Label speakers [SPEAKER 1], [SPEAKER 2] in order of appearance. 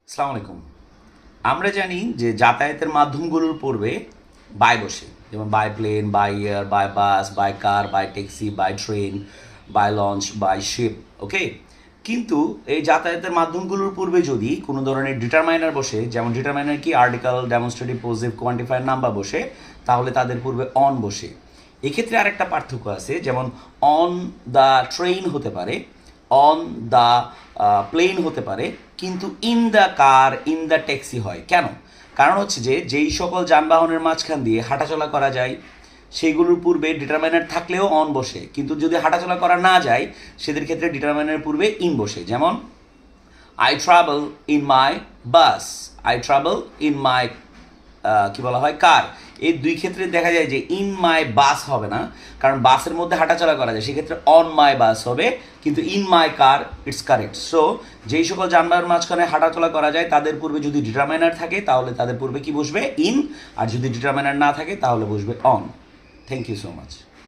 [SPEAKER 1] আসসালামু আলাইকুম। আমরা জানি যে যাতায়াতের মাধ্যমগুলোর পূর্বে বাই বসে, যেমন by plane, by air, by bus, by car, by taxi, by train, by launch, by ship. Okay, কিন্তু এই যাতায়াতের মাধ্যমগুলোর পূর্বে যদি কোনো ধরনের ডিটারমাইনার বসে, যেমন ডিটারমাইনার কি article, demonstrative, positive, quantifier, number বসে, তাহলে তাদের পূর্বে অন বসে। এক্ষেত্রে আরেকটা পার্থক্য আছে, যেমন অন দ্য ট্রেন হতে পারে, অন দ্য প্লেন হতে পারে, কিন্তু in the car, in the taxi হয় কেন? কারণ হচ্ছে যে যেই সকল যানবাহনের মাঝখান দিয়ে হাঁটাচলা করা যায় সেইগুলোর পূর্বে ডিটারমাইনার থাকলেও অন বসে, কিন্তু যদি হাঁটাচলা করা না যায় সেদের ক্ষেত্রে ডিটারমাইনারের পূর্বে ইন বসে। যেমন I travel in my bus, I travel in my কি বলা হয় কার। এই দুই ক্ষেত্রে দেখা যায় যে ইন মাই বাস হবে না, কারণ বাসের মধ্যে হাঁটাচলা করা যায়, সেক্ষেত্রে অন মাই বাস হবে, কিন্তু in my car it's correct. So যেই সকল যানবাহনের মাঝখানে হাঁটাচলা করা যায় তাদের পূর্বে যদি ডিটারমাইনার থাকে তাহলে তাদের পূর্বে কি বসবে? ইন। আর যদি ডিটারমাইনার না থাকে তাহলে বসবে on. Thank you so much.